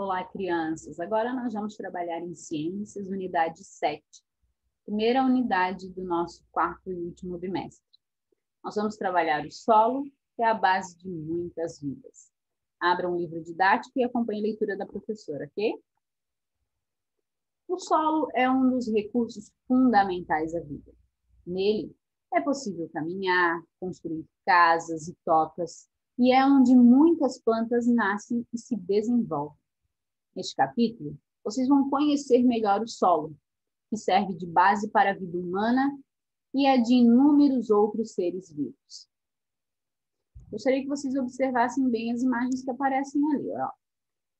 Olá, crianças! Agora nós vamos trabalhar em Ciências, unidade 7, primeira unidade do nosso quarto e último bimestre. Nós vamos trabalhar o solo, que é a base de muitas vidas. Abra um livro didático e acompanhe a leitura da professora, ok? O solo é um dos recursos fundamentais da vida. Nele, é possível caminhar, construir casas e tocas, e é onde muitas plantas nascem e se desenvolvem. Neste capítulo, vocês vão conhecer melhor o solo, que serve de base para a vida humana e é de inúmeros outros seres vivos. Gostaria que vocês observassem bem as imagens que aparecem ali. Ó.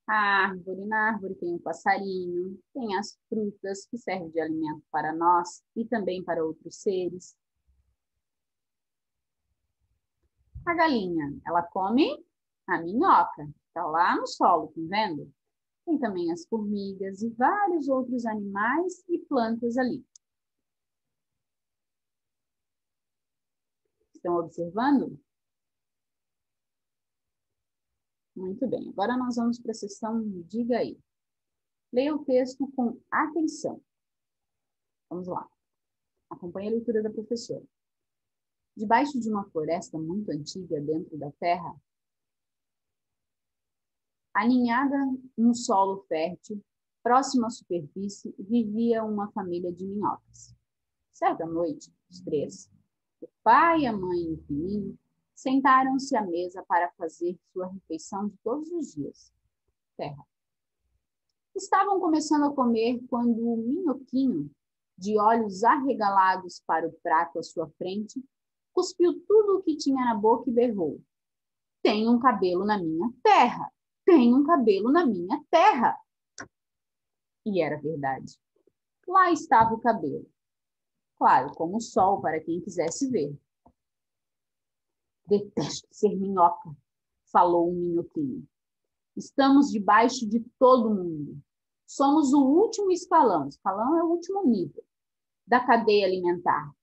Na árvore tem um passarinho, tem as frutas, que servem de alimento para nós e também para outros seres. A galinha, ela come a minhoca, que está lá no solo, tá vendo? Tem também as formigas e vários outros animais e plantas ali. Estão observando? Muito bem. Agora nós vamos para a sessão Diga aí. Leia o texto com atenção. Vamos lá. Acompanhe a leitura da professora. Debaixo de uma floresta muito antiga dentro da terra, aninhada no solo fértil, próximo à superfície, vivia uma família de minhocas. Certa noite, os três, o pai, a mãe e o filhinho, sentaram-se à mesa para fazer sua refeição de todos os dias. Terra. Estavam começando a comer quando o minhoquinho, de olhos arregalados para o prato à sua frente, cuspiu tudo o que tinha na boca e berrou. Tem um cabelo na minha terra! Tem um cabelo na minha terra! E era verdade. Lá estava o cabelo. Claro, como o sol para quem quisesse ver. Detesto ser minhoca, falou o minhoquinho. Estamos debaixo de todo mundo. Somos o último escalão. Escalão é o último nível da cadeia alimentar.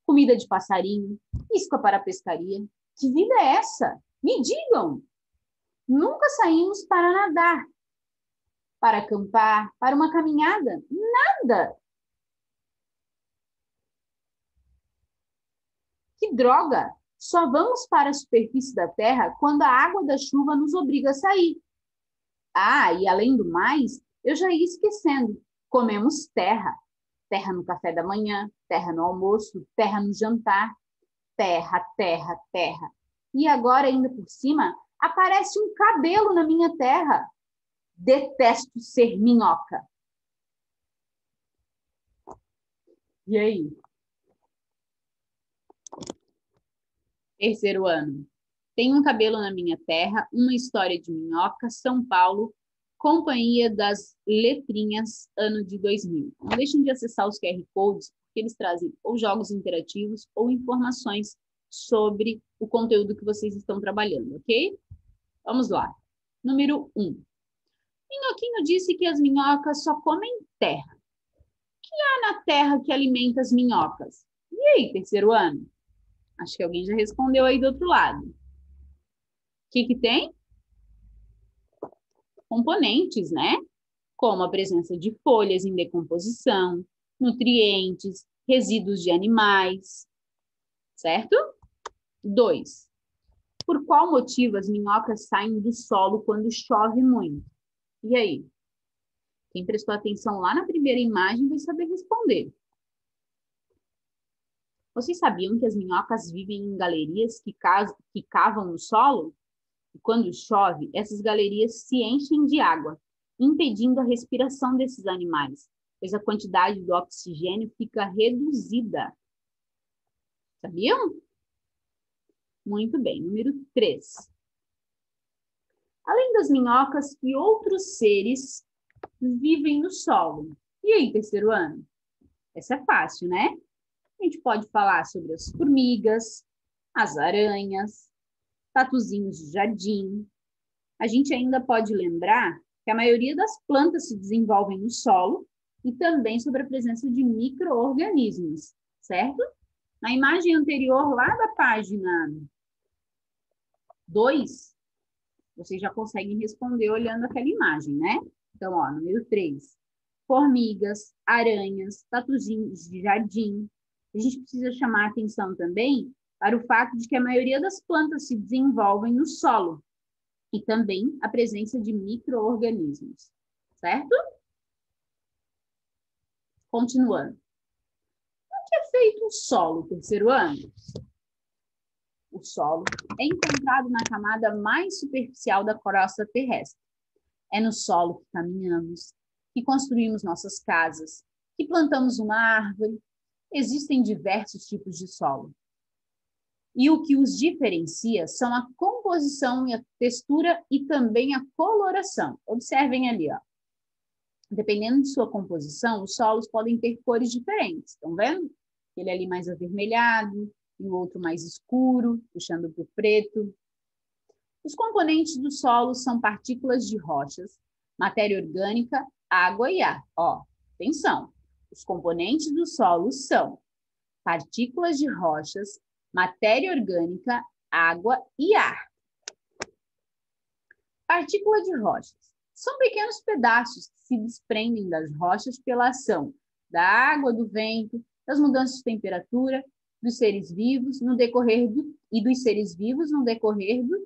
Comida de passarinho, isca para a pescaria. Que vida é essa? Me digam! Nunca saímos para nadar, para acampar, para uma caminhada. Nada! Que droga! Só vamos para a superfície da terra quando a água da chuva nos obriga a sair. Ah, e além do mais, eu já ia esquecendo. Comemos terra. Terra no café da manhã, terra no almoço, terra no jantar. Terra, terra, terra. E agora, ainda por cima, aparece um cabelo na minha terra. Detesto ser minhoca. E aí? Terceiro ano. Tem um cabelo na minha terra, uma história de minhoca, São Paulo, Companhia das Letrinhas, ano de 2000. Não deixem de acessar os QR Codes, porque eles trazem ou jogos interativos ou informações sobre o conteúdo que vocês estão trabalhando, ok? Vamos lá. Número 1. Minhoquinho disse que as minhocas só comem terra. O que há na terra que alimenta as minhocas? E aí, terceiro ano? Acho que alguém já respondeu aí do outro lado. O que tem? Componentes, né? Como a presença de folhas em decomposição, nutrientes, resíduos de animais, certo? 2. Por qual motivo as minhocas saem do solo quando chove muito? E aí? Quem prestou atenção lá na primeira imagem vai saber responder. Vocês sabiam que as minhocas vivem em galerias que cavam no solo? E quando chove, essas galerias se enchem de água, impedindo a respiração desses animais, pois a quantidade do oxigênio fica reduzida. Sabiam? Muito bem. Número 3. Além das minhocas, que outros seres vivem no solo? E aí, terceiro ano? Essa é fácil, né? A gente pode falar sobre as formigas, as aranhas, tatuzinhos de jardim. A gente ainda pode lembrar que a maioria das plantas se desenvolvem no solo e também sobre a presença de micro-organismos, certo? Na imagem anterior, lá da página 2, Vocês já conseguem responder olhando aquela imagem, né? Então, ó, número 3. Formigas, aranhas, tatuzinhos de jardim. A gente precisa chamar a atenção também para o fato de que a maioria das plantas se desenvolvem no solo e também a presença de micro-organismos, certo? Continuando. O que é feito o solo, terceiro ano? O solo é encontrado na camada mais superficial da crosta terrestre. É no solo que caminhamos, que construímos nossas casas, que plantamos uma árvore. Existem diversos tipos de solo. E o que os diferencia são a composição e a textura e também a coloração. Observem ali, ó. Dependendo de sua composição, os solos podem ter cores diferentes. Estão vendo? Ele ali mais avermelhado e o outro mais escuro, puxando para o preto. Os componentes do solo são partículas de rochas, matéria orgânica, água e ar. Ó, atenção. Os componentes do solo são partículas de rochas, matéria orgânica, água e ar. Partícula de rochas. São pequenos pedaços que se desprendem das rochas pela ação da água, do vento, das mudanças de temperatura, dos seres vivos no decorrer do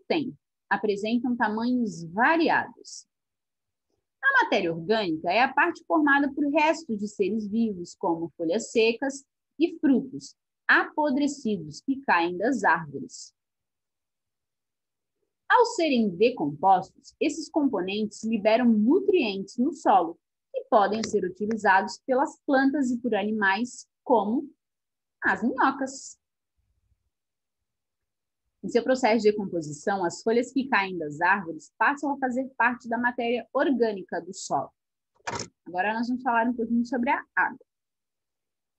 tempo. Apresentam tamanhos variados. A matéria orgânica é a parte formada por restos de seres vivos, como folhas secas e frutos apodrecidos que caem das árvores. Ao serem decompostos, esses componentes liberam nutrientes no solo, que podem ser utilizados pelas plantas e por animais, como as minhocas. Em seu processo de decomposição, as folhas que caem das árvores passam a fazer parte da matéria orgânica do solo. Agora nós vamos falar um pouquinho sobre a água.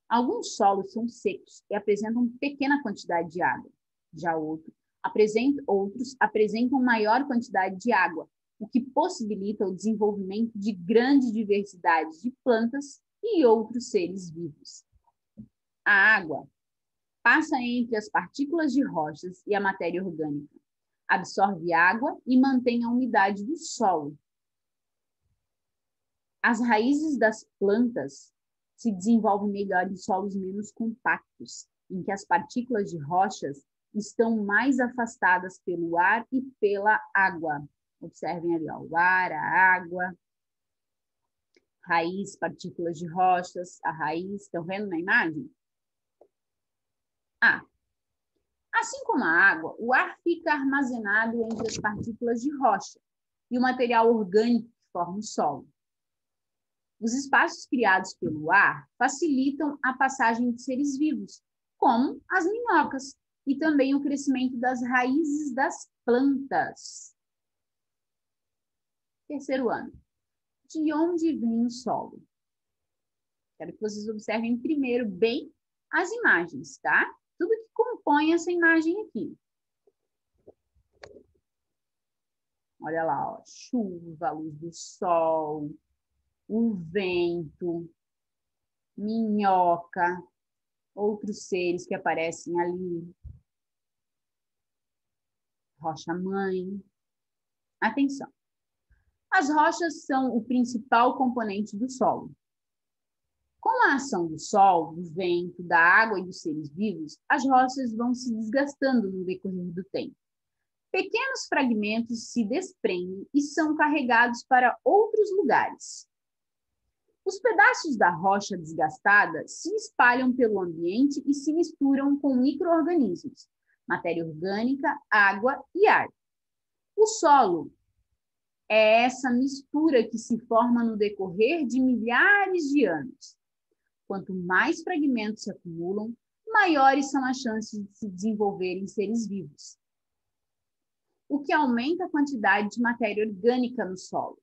Alguns solos são secos e apresentam pequena quantidade de água. Já outros apresentam maior quantidade de água, o que possibilita o desenvolvimento de grande diversidade de plantas e outros seres vivos. A água passa entre as partículas de rochas e a matéria orgânica, absorve água e mantém a umidade do solo. As raízes das plantas se desenvolvem melhor em solos menos compactos, em que as partículas de rochas estão mais afastadas pelo ar e pela água. Observem ali, ó, o ar, a água, raiz, partículas de rochas, a raiz, estão vendo na imagem? Assim como a água, o ar fica armazenado entre as partículas de rocha e o material orgânico que forma o solo. Os espaços criados pelo ar facilitam a passagem de seres vivos, como as minhocas, e também o crescimento das raízes das plantas. Terceiro ano. De onde vem o solo? Quero que vocês observem primeiro bem as imagens, tá? Tudo que compõe essa imagem aqui. Olha lá, ó, chuva, luz do sol, o vento, minhoca, outros seres que aparecem ali. Rocha-mãe. Atenção. As rochas são o principal componente do solo. Com a ação do sol, do vento, da água e dos seres vivos, as rochas vão se desgastando no decorrer do tempo. Pequenos fragmentos se desprendem e são carregados para outros lugares. Os pedaços da rocha desgastada se espalham pelo ambiente e se misturam com micro-organismos, matéria orgânica, água e ar. O solo é essa mistura que se forma no decorrer de milhares de anos. Quanto mais fragmentos se acumulam, maiores são as chances de se desenvolverem seres vivos, o que aumenta a quantidade de matéria orgânica no solo.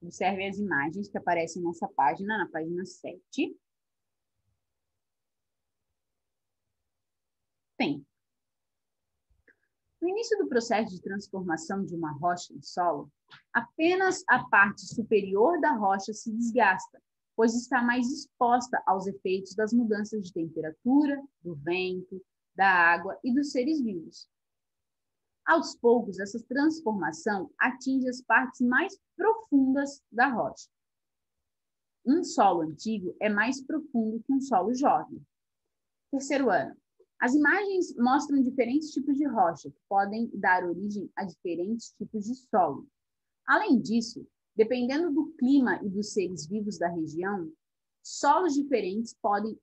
Observe as imagens que aparecem nessa página, na página 7. Tem. No início do processo de transformação de uma rocha em solo, apenas a parte superior da rocha se desgasta, pois está mais exposta aos efeitos das mudanças de temperatura, do vento, da água e dos seres vivos. Aos poucos, essa transformação atinge as partes mais profundas da rocha. Um solo antigo é mais profundo que um solo jovem. Terceiro ano. As imagens mostram diferentes tipos de rocha que podem dar origem a diferentes tipos de solo. Além disso, dependendo do clima e dos seres vivos da região, solos diferentes podem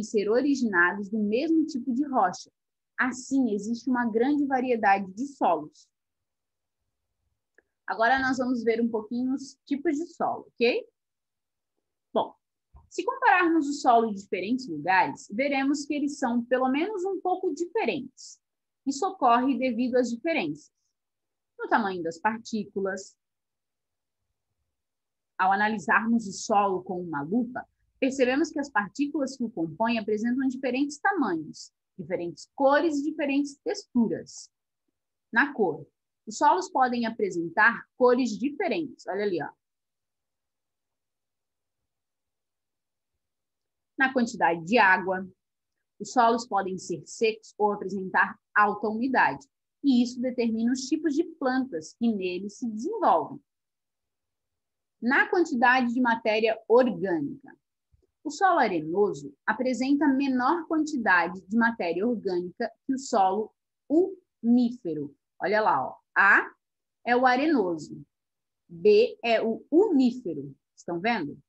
ser originados do mesmo tipo de rocha. Assim, existe uma grande variedade de solos. Agora nós vamos ver um pouquinho os tipos de solo, ok? Bom, se compararmos o solo de diferentes lugares, veremos que eles são pelo menos um pouco diferentes. Isso ocorre devido às diferenças no tamanho das partículas. Ao analisarmos o solo com uma lupa, percebemos que as partículas que o compõem apresentam diferentes tamanhos, diferentes cores e diferentes texturas. Na cor, os solos podem apresentar cores diferentes. Olha ali, ó. Na quantidade de água, os solos podem ser secos ou apresentar alta umidade, e isso determina os tipos de plantas que neles se desenvolvem. Na quantidade de matéria orgânica, o solo arenoso apresenta menor quantidade de matéria orgânica que o solo umífero. Olha lá, ó. A é o arenoso, B é o umífero. Estão vendo?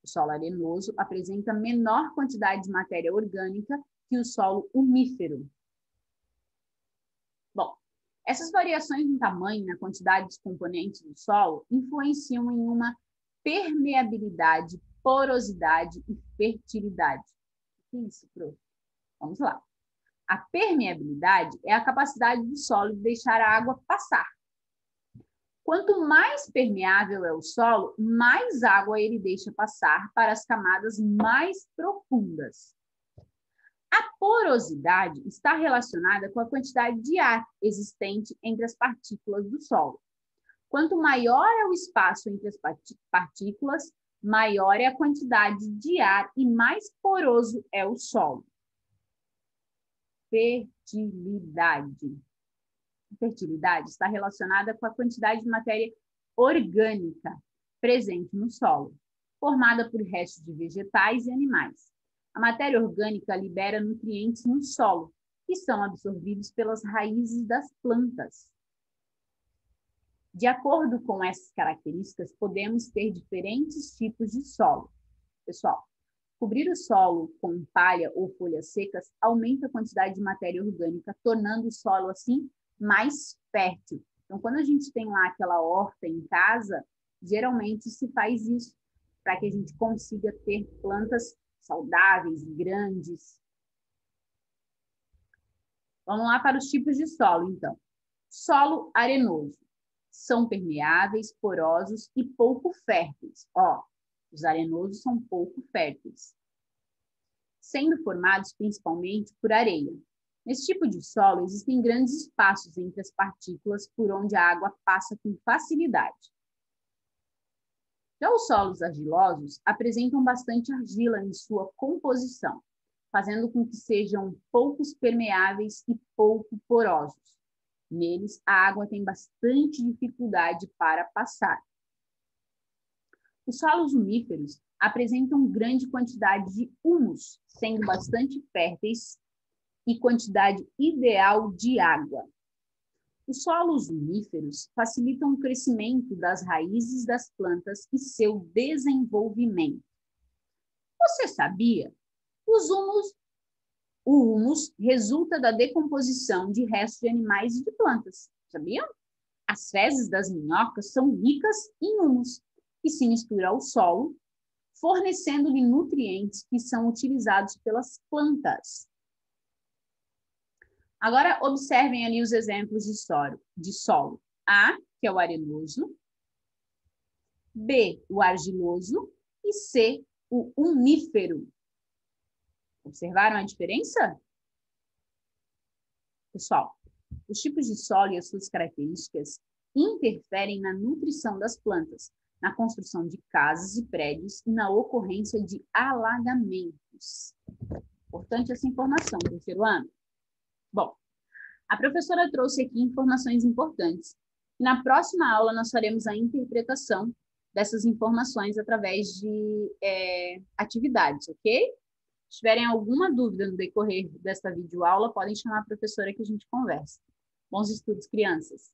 O solo arenoso apresenta menor quantidade de matéria orgânica que o solo umífero. Bom, essas variações no tamanho e na quantidade dos componentes do solo influenciam em uma permeabilidade, porosidade e fertilidade. O que é isso, prof? Vamos lá. A permeabilidade é a capacidade do solo de deixar a água passar. Quanto mais permeável é o solo, mais água ele deixa passar para as camadas mais profundas. A porosidade está relacionada com a quantidade de ar existente entre as partículas do solo. Quanto maior é o espaço entre as partículas, maior é a quantidade de ar e mais poroso é o solo. Fertilidade. A fertilidade está relacionada com a quantidade de matéria orgânica presente no solo, formada por restos de vegetais e animais. A matéria orgânica libera nutrientes no solo, que são absorvidos pelas raízes das plantas. De acordo com essas características, podemos ter diferentes tipos de solo. Pessoal, cobrir o solo com palha ou folhas secas aumenta a quantidade de matéria orgânica, tornando o solo, assim, mais fértil. Então, quando a gente tem lá aquela horta em casa, geralmente se faz isso para que a gente consiga ter plantas saudáveis, grandes. Vamos lá para os tipos de solo, então. Solo arenoso. São permeáveis, porosos e pouco férteis. Ó, os arenosos são pouco férteis, sendo formados principalmente por areia. Nesse tipo de solo, existem grandes espaços entre as partículas por onde a água passa com facilidade. Já os solos argilosos apresentam bastante argila em sua composição, fazendo com que sejam poucos permeáveis e pouco porosos. Neles, a água tem bastante dificuldade para passar. Os solos umíferos apresentam grande quantidade de humus, sendo bastante férteis e quantidade ideal de água. Os solos umíferos facilitam o crescimento das raízes das plantas e seu desenvolvimento. Você sabia? O humus resulta da decomposição de restos de animais e de plantas. Sabiam? As fezes das minhocas são ricas em humus, que se mistura ao solo, fornecendo-lhe nutrientes que são utilizados pelas plantas. Agora, observem ali os exemplos de solo. A, que é o arenoso, B, o argiloso, e C, o umífero. Observaram a diferença? Pessoal, os tipos de solo e as suas características interferem na nutrição das plantas, na construção de casas e prédios e na ocorrência de alagamentos. Importante essa informação, terceiro ano. Bom, a professora trouxe aqui informações importantes. Na próxima aula, nós faremos a interpretação dessas informações através de atividades, ok? Se tiverem alguma dúvida no decorrer desta videoaula, podem chamar a professora que a gente conversa. Bons estudos, crianças!